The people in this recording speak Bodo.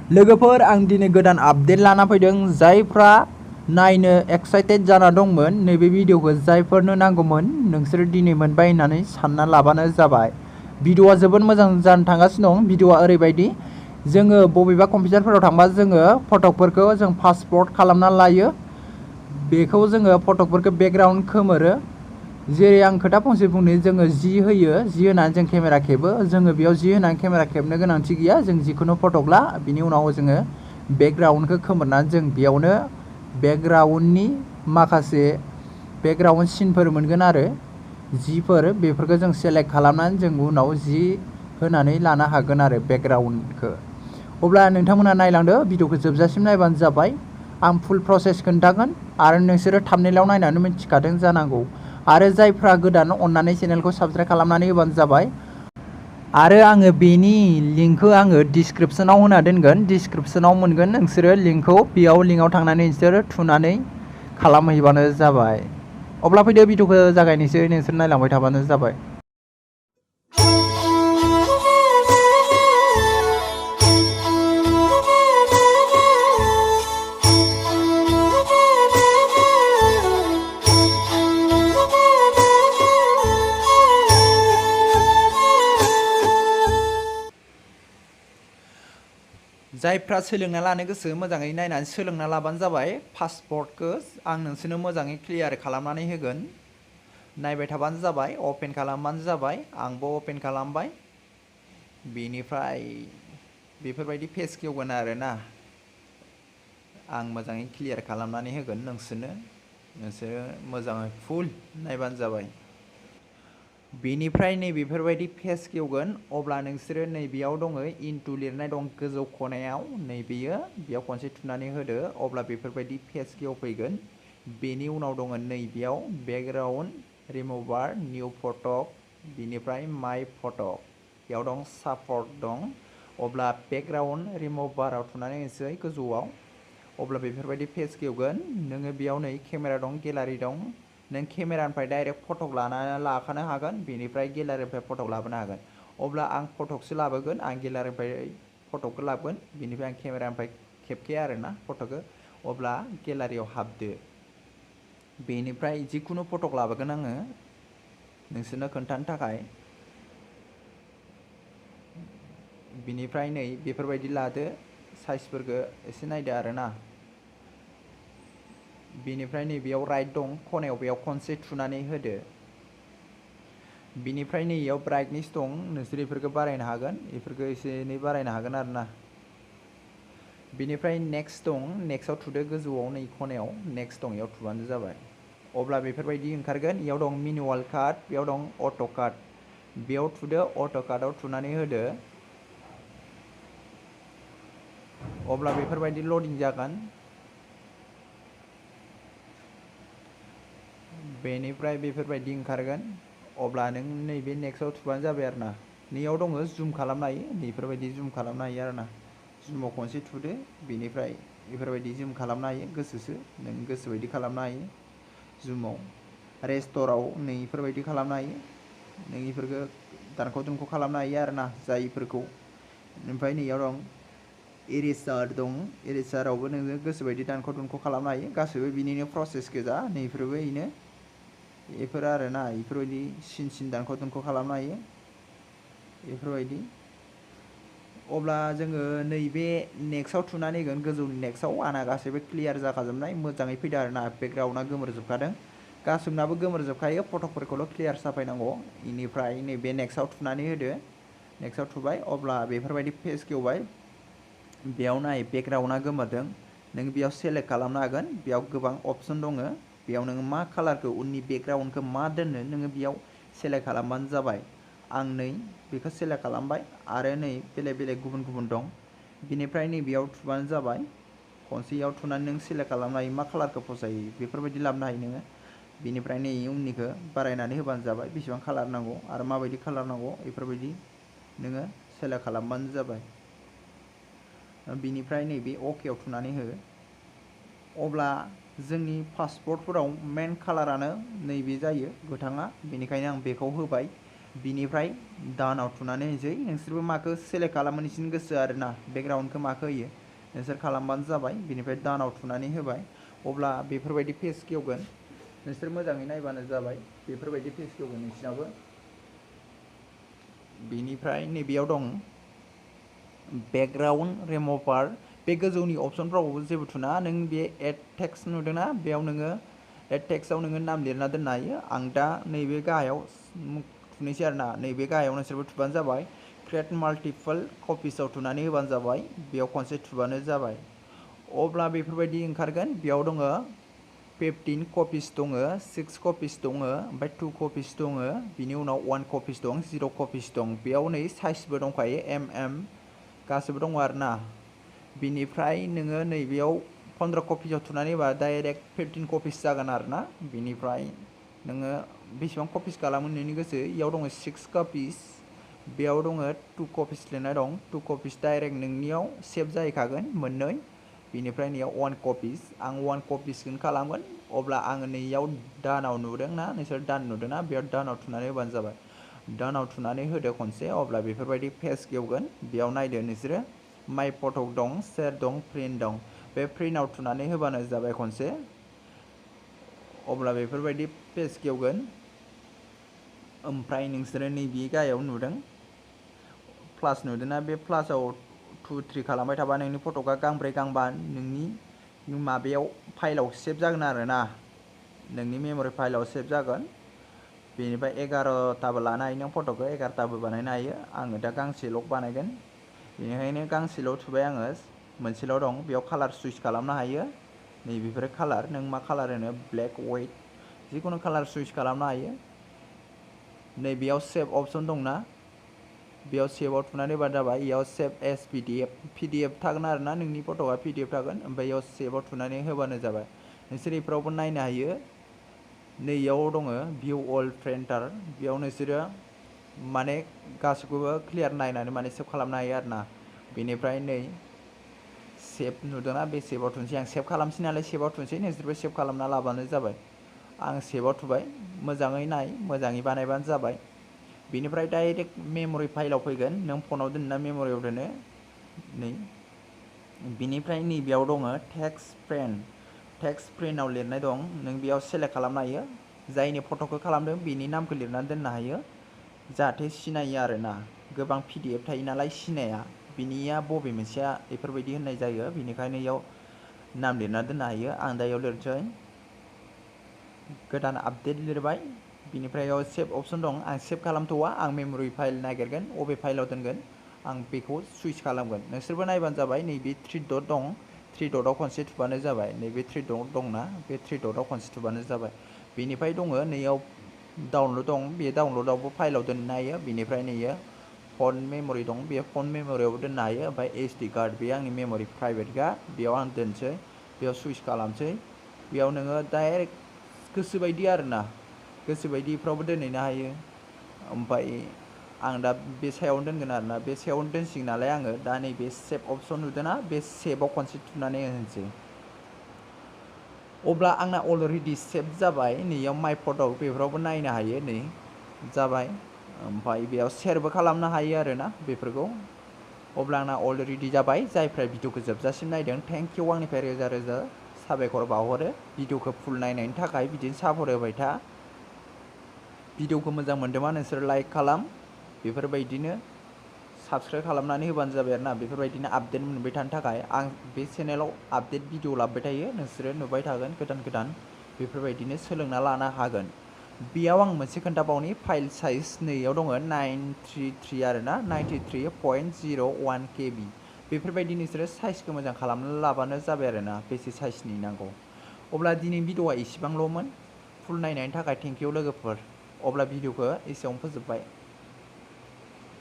लोगोफोर आं दिनै गोदान आपडेट लाना फैदों जायफ्रा नायनो एक्साइटेड जाना दंमोन नैबे भिडिअखौ जायफोरनो नांगौमोन नोंसोर दिनै मोनबाय होननानै सानना लाबानो जाबाय। भिडिअआ जोबोद मोजां जानो थांगासिनो दं। भिडिअआ ओरैबायदि जोङो बबेबा कम्पिउटारफोराव थांबा जोङो फटकफोरखौ जों पासपर्ट खालामना लायो। बेखौ जोङो फटकफोरखौ बेकग्राउन्ड खोमोरो। जेरै आं खोथा फंसे बुंनो जोङो जि होयो जि होनानै जों केमेरा खेबो जोङो बेयाव जि होनानै केमेरा खेबनो गोनांथि गैया जों जिखुनु फटक ला बिनि उनाव जोङो बेकग्राउन्डखौ खोमोरनानै जों बेयावनो बेकग्राउन्डनि माखासे बेकग्राउन्ड सिनफोर मोनगोन आरो जिफोर बेफोरखौ जों सेलेक्ट खालामनानै जों उनाव जि होनानै लानो हागोन आरो बेकग्राउन्डखौ। अब्ला नोंथांमोना नायलांदो भिडिअखौ जोबजासिम नायबानो जाबाय। आं फुल प्रसेस खोन्थागोन आरो नोंसोरो थाम्बनेइलाव नायनानै मिथिखादों जानांगौ। आरो जायफ्रा गोदान अननानै चेनेलखौ साबस्क्राइब खालामनानै होबानो जाबाय। आरो आङो बेनि लिंकखौ आङो डिसक्रिप्सनाव होना दोनगोन। डिसक्रिप्सनाव मोनगोन नोंसोरो लिंकखौ बेयाव लिंकआव थांनानै नोंसोरो थुनानै खालामहैबानो जाबाय। अब्ला फैदो भिडिअखौ जागायनोसै नोंसोर नायलांबाय थाबानो जाबाय। जायफ्रा सोलोंना लानो गोसो मोजाङै नायनानै सोलोंना लाबानो जाबाय। पासपर्टखौ आं नोंसोरनो मोजाङै क्लियार खालामनानै होगोन। नायबाय थाबानो जाबाय अपेन खालामबानो जाबाय। आंबो अपेन खालामबाय। बेनिफ्राय बेफोरबायदि पेज खेवगोन आरोना आं मोजाङै क्लियार खालामनानै होगोन नोंसोरो मोजाङै फुल नायबानो जाबाय। बेनिफ्राय नैबेफोरबायदि पेज खेवगोन अब्ला नोंसोरो नैबेयाव दङ इनटु लिरनाय दं गोजौ खनायाव नैबेयो बेयाव खनसे थुनानै होदो अब्ला बेफोरबायदि पेज खेवफैगोन। बेनि उनाव दङ नैबेयाव बेकग्राउन्ड रिमुभार निउ फटक बिनिफ्राय माय फटक बेयाव दं सापर्ट दं। अब्ला बेकग्राउन्ड रिमुभाराव थुनानै होनोसै गोजौआव अब्ला बेफोरबायदि पेज खेवगोन। नोङो बेयाव नै केमेरा दं गेलारि दं। नों केमेरानिफ्राय डाइरेक्ट फटक लाखानो हागोन बेनिफ्राय गेलारिनिफ्राय फटक लाबोनो हागोन। अब्ला आं फटकसो लाबोगोन आं गेलारिनिफ्राय फटकखौ लाबोगोन बेनिफ्राय आं केमेरानिफ्राय खेबखाया आरोना फटकखौ अब्ला गेलारियाव हाबदो। बेनिफ्राय जिखुनु फटक लाबोगोन आङो नोंसोरनो खोन्थानो थाखाय। बिनिफ्राय नै बेफोरबायदि लादो साइजफोरखौ एसे नायदो आरोना। बेनिफ्राय नैबेयाव राइट दं खनायाव बेयाव खनसे थुनानै होदो। बिनिफ्राय नैयाव ब्राइटनेस दं नोंसोर बेफोरखौ बारायनो हागोन बेफोरखौ एसे एनै बारायनो हागोन आरोना। बिनिफ्राय नेक्स्ट दं नेक्स्टआव थुदो गोजौआव नै खनायाव नेक्स्ट दं बेयाव थुबानो जाबाय। अब्ला बेफोरबायदि ओंखारगोन बेयाव दं मेनुअल काट बेयाव दं अट' काट बेयाव थुदो अट' काटआव थुनानै होदो। अब्ला बेफोरबायदि लडिं जागोन। बेनिफ्राय बेफोरबायदि ओंखारगोन अब्ला नों नैबे नेक्स्टआव थुबानो जाबाय आरोना। नैयाव दङ जुम खालामनो हायो बेफोरबायदि जुम खालामनो हायो आरोना। जुमाव खनसे थुदो बेनिफ्राय बेफोरबायदि जुम खालामनो हायो गोसोसो नों गोसोबायदि खालामनो हायो। जुमाव रेस्टराव नै बेफोरबायदि खालामनो हायो नों बेफोरखौ दानख' दुनख' खालामनो हायो आरोना जायफोरखौ। ओमफ्राय नैयाव दं इरेजार दं इरेजारावबो नोङो गोसोबायदि दानख' दुनख' खालामनो हायो गासैबो बिनिनो प्रसेस गोजा नैफोरबो बेनो बेफोर आरोना बेफोरबायदि सिन दानख' दुनख' खालामनो हायो बेफोरबायदि। अब्ला जोङो नैबे नेक्स्टआव थुनानै होगोन गोजौनि नेक्स्टआव आंना गासैबो क्लियार जाखाजोबनाय मोजाङै फैदों आरोना बेकग्राउन्डआ गोमोरजोबखादों गासैनाबो गोमोरजोबखायो फटकफोरखौल' क्लियार साफायनांगौ। बेनिफ्राय नैबे नेक्स्टआव थुनानै होदो नेक्स्टआव थुबाय अब्ला बेफोरबायदि पेज खेवबाय बेयाव नाय बेकग्राउन्डआ गोमोरदों नों बेयाव सेलेक्ट खालामनो हागोन बेयाव गोबां अपसन दङ बेयाव नोङो मा कालारखौ उननि बेकग्राउन्डखौ मा दोननो नोङो बेयाव सेलेक्ट खालामबानो जाबाय। आं नै बेखौ सेलेक्ट खालामबाय आरो नै बेलेग बेलेग गुबुन गुबुन दं बिनिफ्राय नैबेयाव थुबानो जाबाय खनसेयाव थुनानै नों सेलेक्ट खालामनो हायो मा कालारखौ फसायो बेफोरबायदि लाबोनो हायो नोङो। बिनिफ्राय नै उननिखौ बारायनानै होबानो जाबाय बेसेबां कालार नांगौ आरो माबायदि कालार नांगौ बेफोरबायदि नोङो सेलेक्ट खालामबानो जाबाय। बिनिफ्राय नैबे अकेआव थुनानै हो अब्ला जोंनि पासपर्टफोराव मेन कालारानो नैबे जायो गोथाङा बेनिखायनो आं बेखौ होबाय। बिनिफ्राय दानाव थुनानै होनोसै नोंसोरबो माखौ सेलेक्ट खालामो नोंसिनि गोसो आरोना बेकग्राउन्डखौ माखौ होयो नोंसोर खालामबानो जाबाय बिनिफ्राय दानाव थुनानै होबाय अब्ला बेफोरबायदि पेज खेवगोन नोंसोर मोजाङै नायबानो जाबाय बेफोरबायदि पेज खेवगोन नोंसिनाबो बिनिफ्राय नैबेयाव दं बेकग्राउन्ड रिमुभार बे गोजौनि अप्सनफ्रावबो जेबो थुना नों बे एड टेक्स्ट नुदोंना बेयाव नोङो एड टेक्स्टआव नोङो नाम लिरना दोननो हायो आं दा नैबे गाहायाव थुनोसै आरोना नैबे गाहायाव नोंसोरबो थुबानो जाबाय क्रिएट माल्टिपल कपिसाव थुनानै होबानो जाबाय बेयाव खनसे थुबानो जाबाय अब्ला बेफोरबायदि ओंखारगोन बेयाव दङ 15 कपिस दङ 6 कपिस दङ ओमफ्राय 2 कपिस दङ बिनि उनाव 1 कपिस दं 0 कपिस दं बेयाव नै साइजबो दंखायो गासिबो दङ आरोना बिनिफ्राय नोङो नैबेयाव 15 कपिसाव थुनानै होबा डाइरेक्ट 15 कपिस जागोन आरोना बिनिफ्राय नोङो बेसेबां कपिस खालामो नोंनि गोसो इयाव दङ 6 कपिस बेयाव दङ 2 कपिस लिरनाय दं 2 कपिस डाइरेक्ट नोंनियाव सेभ जाहैखागोन मोननै बिनिफ्राय नैयाव 1 कपिस आं 1 कपिसखौनो खालामगोन अब्ला आङो नैयाव दानाव नुदोंना नोंसोर दान नुदोंना बेयाव दानाव थुनानै होबानो जाबाय दानाव थुनानै होदो खनसे अब्ला बेफोरबायदि पेज खेवगोन बेयाव नायदो नोंसोरो माइ फटक दं शेयार दं प्रिन्ट दं बे प्रिन्टआव थुनानै होबानो जाबाय खनसे अब्ला बेफोरबायदि पेज खेवगोन ओमफ्राय नोंसोरो नैबे गाहायाव नुदों प्लास नुदोंना बे प्लासआव 2 3 खालामबाय थाबा नोंनि फटकआ गांब्रै गांबा नोंनि माबायाव फाइलाव सेभ जागोन आरोना नोंनि मेम'रि फाइलाव सेभ जागोन बेनिफ्राय 11ताबो लानो हायो नों फटकखौ 11ताबो बानायनो हायो आङो दा गांसेल' बानायगोन बेनिखायनो गांसेल' थुबाय आङो मोनसेल' दं बेयाव कालार सुइस खालामनो हायो नैबेफोर कालार नों मा कालार होनो ब्लेक वाइट जिखुनु कालार सुइस खालामनो हायो नैबेयाव सेभ अपसन दंना बेयाव सेभआव थुनानै होबानो जाबाय इयाव सेभ एस पिडिएफ थागोन आरोना नोंनि फट'आ पिडिएफ थागोन ओमफ्राय इयाव सेभआव थुनानै होबानो जाबाय नोंसोर इफोरावबो नायनो हायो नैयाव दङ भिउ अल प्रिन्टार बेयाव नोंसोरो माने गासैखौबो क्लियार नायनानै माने सेभ खालामनो हायो आरोना बेनिफ्राय नै सेभ नुदोंना बे सेभआव थुनोसै आं सेभ खालामसै नालाय सेभआव थुनोसै नोंसोरबो सेभ खालामना लाबानो जाबाय आं सेभआव थुबाय मोजाङै नाय मोजाङै बानायबानो जाबाय बेनिफ्राय डाइरेक्ट मेम'रि फाइलाव फैगोन नों फनाव दोनना मेम'रियाव दोनो नै बिनिफ्राय नैबेयाव दङ टेक्स्ट प्रिन्टआव लिरनाय दं नों बेयाव सेलेक्ट खालामनो हायो जायनि फट'खौ खालामदों बेनि नामखौ लिरनानै दोननो हायो जाहाथे सिनायो आरोना गोबां पिडिएफ थायो नालाय सिनाया बिनिया बबे मोनसेया बेफोरबायदि होननाय जायो बिनिखायनो इयाव नाम लिरना दोननो हायो आं दा इयाव लिरसै गोदान आपडेट लिरबाय बिनिफ्राय इयाव सेभ अपसन दं आं सेभ खालामथ'वा आं मेम'रि फाइल नागिरगोन अबे फाइलाव दोनगोन आं बेखौ सुइच खालामगोन नोंसोरबो नायबानो जाबाय नैबे 3 डट दं 3 डटआव खनसे थुबानो जाबाय नैबे 3 डट दंना बे 3 डटआव खनसे थुबानो जाबाय बेनिफ्राय दङ नैयाव डाउनलड दं बे डाउनलडआवबो फाइलाव दोननो हायो बेनिफ्राय नैयो फन मेम'रि दं बे फन मेम'रियावबो दोननो हायो ओमफ्राय एसडि कार्ड बे आंनि मेम'रि प्राइभेटखा बेयाव आं दोनसै बेयाव सुइच खालामसै बेयाव नोङो डाइरेक्ट गोसोबायदि आरोना गोसोबायदि इफ्रावबो दोनहैनो हायो ओमफ्राय आं दा बे सायावनो दोनगोन आरोना बे सायावनो दोनसिगोन नालाय आङो दा नैबे सेभ अपसन नुदोंना बे सेभआव खनसे थुनानै होनोसै अब्ला आंना अलरेडि सेभ जाबाय नैयाव माइ फटक बेफोरावबो नायनो हायो नै जाबाय ओमफ्राय बेयाव शेयारबो खालामनो हायो आरोना बेफोरखौ अब्ला आंना अलरेडि जाबाय जायफ्रा भिडिअखौ जोबजासिम नायदों थेंक इउ आंनिफ्राय रोजा रोजा साबायखर बावहरो भिडिअखौ फुल नायनायनि थाखाय बिदिनो सापर्ट होबाय था भिडिअखौ मोजां मोनदोंबा नोंसोर लाइक खालाम बेफोरबायदिनो साबस्क्राइब खालामनानै होबानो जाबाय आरोना बेफोरबायदिनो आपडेट मोनबाय थानो थाखाय आं बे चेनेलाव आपडेट भिडिअ लाबोबाय थायो नोंसोरो नुबाय थागोन गोदान गोदान बेफोरबायदिनो सोलोंना लानो हागोन बेयाव आं मोनसे खोन्थाबावनि फाइल साइज नैयाव दङ 933 आरोना 93.01 KB बेफोरबायदि नोंसोरो साइजखौ मोजां खालामना लाबानो जाबाय आरोना बेसे साइजनि नांगौ अब्ला दिनै भिडिअआ इसेबांल'मोन फुल नायनायनि थाखाय थेंक इउ लोगोफोर अब्ला भिडिअखौ एसेयावनो फोजोबबाय